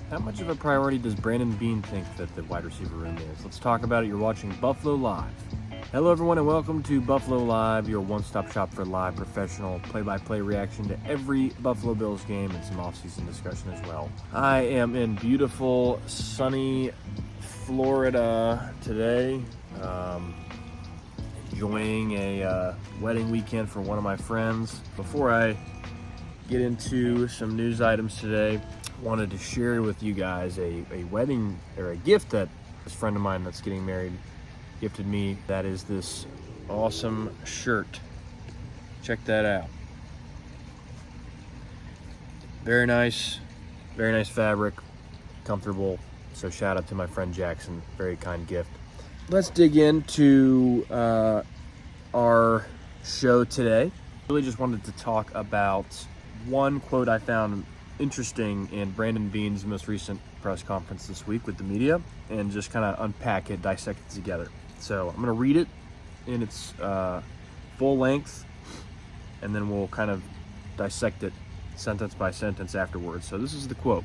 How much of a priority does Brandon Beane think that the wide receiver room is? Let's talk about it. You're watching Buffalo Live. Hello, everyone, and welcome to Buffalo Live, your one-stop shop for live professional play-by-play reaction to every Buffalo Bills game and some off-season discussion as well. I am in beautiful, sunny Florida today, enjoying a wedding weekend for one of my friends. Before I get into some news items today, wanted to share with you guys a wedding or a gift that this friend of mine that's getting married gifted me. That is this awesome shirt. Check that out. Very nice fabric, comfortable. So shout out to my friend Jackson, very kind gift. Let's dig into our show today. Really just wanted to talk about one quote I found interesting in Brandon Beane's most recent press conference this week with the media, and just kind of unpack it, dissect it together. So I'm going to read it in its full length, and then we'll kind of dissect it sentence by sentence afterwards. So this is the quote.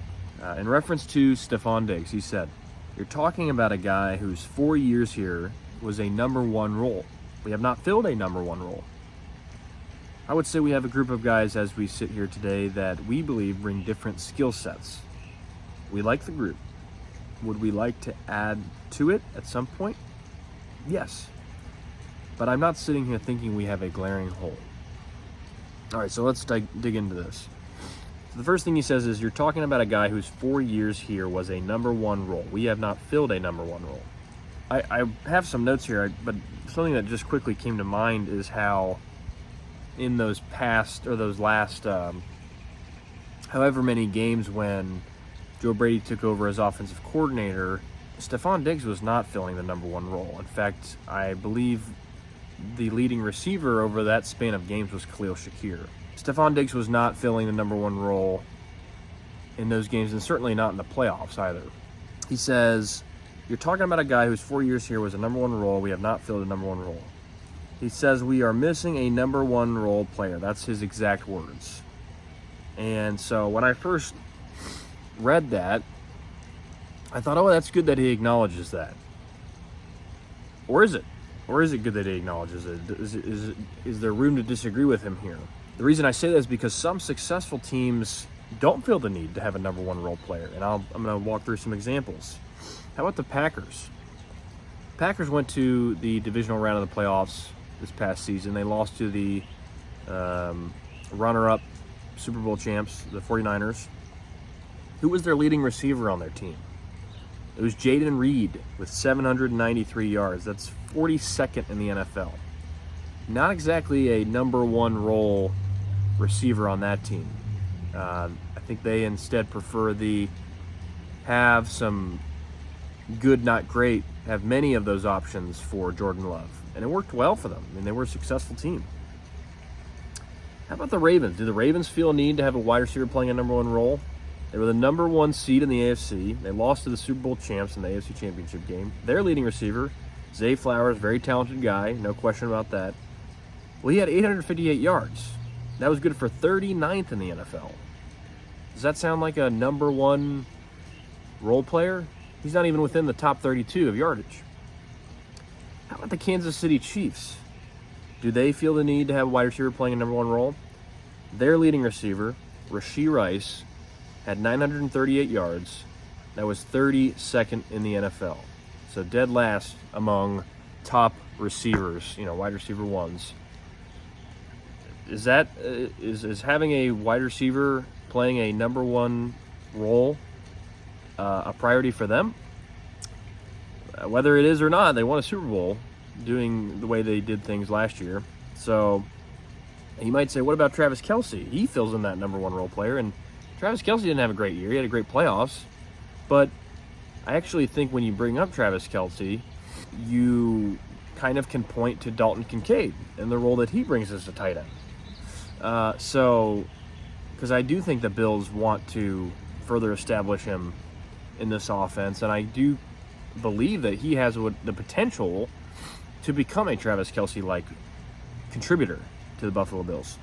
In reference to Stefon Diggs, he said, "You're talking about a guy whose 4 years here was a number one role. We have not filled a number one role. I would say we have a group of guys as we sit here today that we believe bring different skill sets. We like the group. Would we like to add to it at some point? Yes. But I'm not sitting here thinking we have a glaring hole." All right, so let's dig into this. So the first thing he says is, you're talking about a guy whose 4 years here was a number one role. We have not filled a number one role. I have some notes here, but something that just quickly came to mind is how in those past, or those last however many games when Joe Brady took over as offensive coordinator, Stefon Diggs was not filling the number one role. In fact, I believe the leading receiver over that span of games was Khalil Shakir. Stefon Diggs was not filling the number one role in those games, and certainly not in the playoffs either. He says, you're talking about a guy whose 4 years here was a number one role. We have not filled a number one role. He says we are missing a number one role player. That's his exact words. And so when I first read that, I thought, oh, that's good that he acknowledges that. Or is it? Or is it good that he acknowledges it? Is there room to disagree with him here? The reason I say that is because some successful teams don't feel the need to have a number one role player. And I'm going to walk through some examples. How about the Packers? Packers went to the divisional round of the playoffs this past season. They lost to the runner-up Super Bowl champs, the 49ers. Who was their leading receiver on their team? It was Jaden Reed with 793 yards. That's 42nd in the NFL. Not exactly a number one role receiver on that team. I think they instead prefer have some good, not great, have many of those options for Jordan Love. And it worked well for them. I mean, they were a successful team. How about the Ravens? Do the Ravens feel a need to have a wide receiver playing a number one role? They were the number one seed in the AFC. They lost to the Super Bowl champs in the AFC Championship game. Their leading receiver, Zay Flowers, very talented guy, no question about that. Well, he had 858 yards. That was good for 39th in the NFL. Does that sound like a number one role player? He's not even within the top 32 of yardage. How about the Kansas City Chiefs? Do they feel the need to have a wide receiver playing a number one role? Their leading receiver, Rashee Rice, had 938 yards. That was 32nd in the NFL. So dead last among top receivers, wide receiver ones. Is having a wide receiver playing a number one role a priority for them? Whether it is or not, they won a Super Bowl doing the way they did things last year. So you might say, what about Travis Kelce? He fills in that number one role player, and Travis Kelce didn't have a great year. He had a great playoffs. But I actually think when you bring up Travis Kelce, you kind of can point to Dalton Kincaid and the role that he brings as a tight end. Because I do think the Bills want to further establish him in this offense, and I do believe that he has the potential to become a Travis Kelce-like contributor to the Buffalo Bills.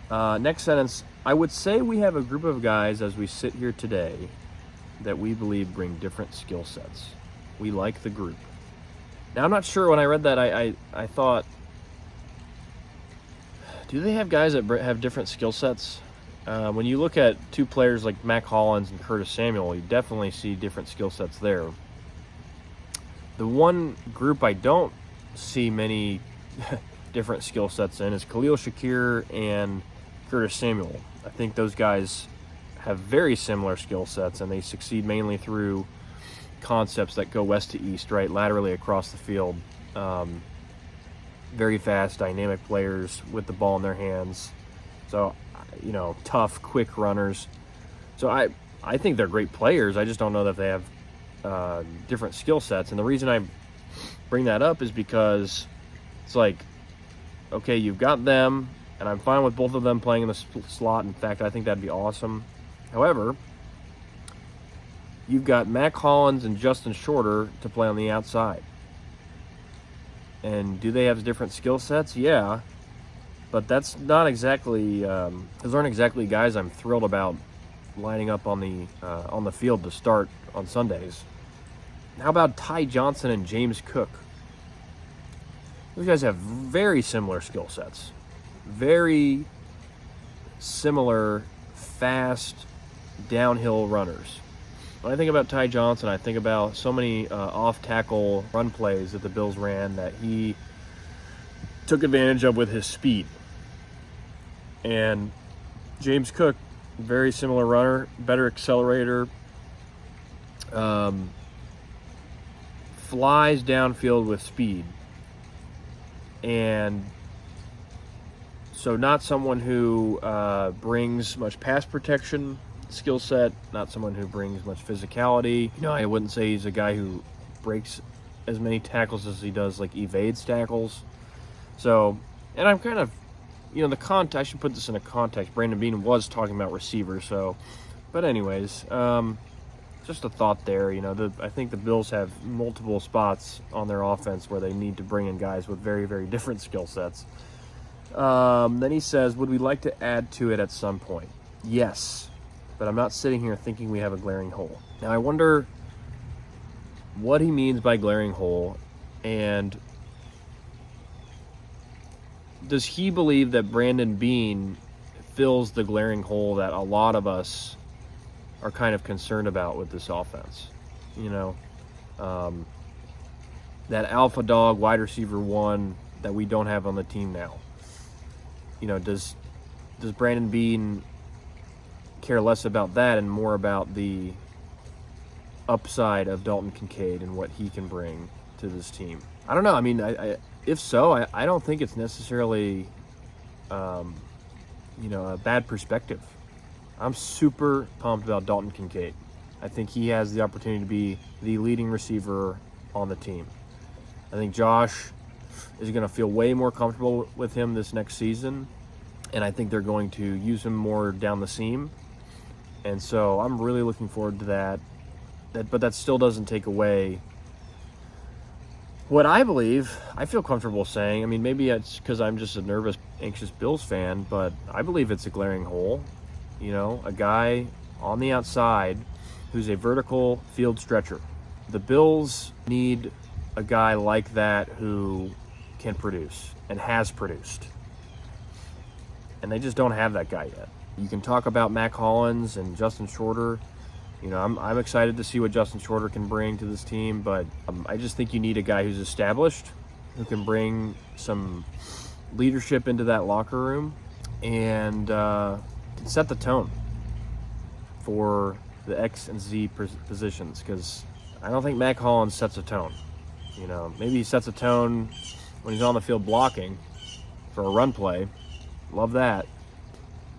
Next sentence, I would say we have a group of guys as we sit here today that we believe bring different skill sets. We like the group. Now, I'm not sure. When I read that, I thought, do they have guys that have different skill sets? When you look at two players like Mac Hollins and Curtis Samuel, you definitely see different skill sets there. The one group I don't see many different skill sets in is Khalil Shakir and Curtis Samuel. I think those guys have very similar skill sets, and they succeed mainly through concepts that go west to east, right, laterally across the field. Very fast, dynamic players with the ball in their hands. So, tough, quick runners. So I think they're great players. I just don't know that they have different skill sets. And the reason I bring that up is because it's like, okay, you've got them, and I'm fine with both of them playing in the slot. In fact, I think that'd be awesome. However, you've got Mac Hollins and Justin Shorter to play on the outside. And do they have different skill sets? Yeah. But that's not exactly, those aren't exactly guys I'm thrilled about lining up on the field to start on Sundays. How about Ty Johnson and James Cook? Those guys have very similar skill sets. Very similar, fast, downhill runners. When I think about Ty Johnson, I think about so many off-tackle run plays that the Bills ran that he took advantage of with his speed. And James Cook, very similar runner, better accelerator, flies downfield with speed. And so not someone who brings much pass protection skill set, not someone who brings much physicality. I wouldn't say he's a guy who breaks as many tackles as he does, like evades tackles. So, and I'm kind of, I should put this in a context. Brandon Beane was talking about receivers, so, but anyways, just a thought there. I think the Bills have multiple spots on their offense where they need to bring in guys with very, very different skill sets. Then he says, would we like to add to it at some point? Yes, but I'm not sitting here thinking we have a glaring hole. Now, I wonder what he means by glaring hole, and does he believe that Brandon Beane fills the glaring hole that a lot of us are kind of concerned about with this offense? That alpha dog wide receiver one that we don't have on the team now. Does Brandon Beane care less about that and more about the upside of Dalton Kincaid and what he can bring to this team? I don't know. If so, I don't think it's necessarily, a bad perspective. I'm super pumped about Dalton Kincaid. I think he has the opportunity to be the leading receiver on the team. I think Josh is going to feel way more comfortable with him this next season, and I think they're going to use him more down the seam. And so I'm really looking forward to that. But that still doesn't take away what I believe, I feel comfortable saying. Maybe it's because I'm just a nervous, anxious Bills fan, but I believe it's a glaring hole. A guy on the outside who's a vertical field stretcher. The Bills need a guy like that who can produce and has produced. And they just don't have that guy yet. You can talk about Mac Hollins and Justin Shorter. I'm excited to see what Justin Shorter can bring to this team, but I just think you need a guy who's established, who can bring some leadership into that locker room and can set the tone for the X and Z positions, because I don't think Mac Hollins sets a tone. Maybe he sets a tone when he's on the field blocking for a run play. Love that.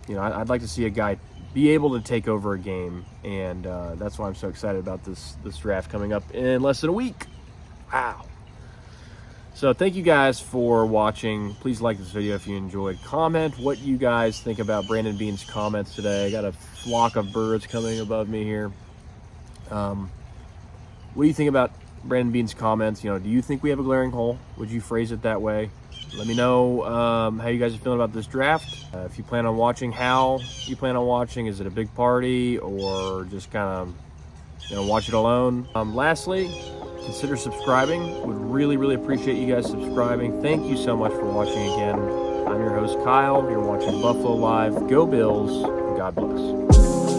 I'd like to see a guy be able to take over a game, and that's why I'm so excited about this draft coming up in less than a week. Wow. So thank you guys for watching. Please like this video if you enjoyed. Comment what you guys think about Brandon Beane's comments today. I got a flock of birds coming above me here. What do you think about Brandon Beane's comments? Do you think we have a glaring hole? Would you phrase it that way? Let me know how you guys are feeling about this draft. If you plan on watching, how you plan on watching. Is it a big party or just kind of watch it alone. Lastly, consider subscribing. Would really appreciate you guys subscribing. Thank you so much for watching again. I'm your host, Kyle. You're watching Buffalo Live. Go Bills, and God bless.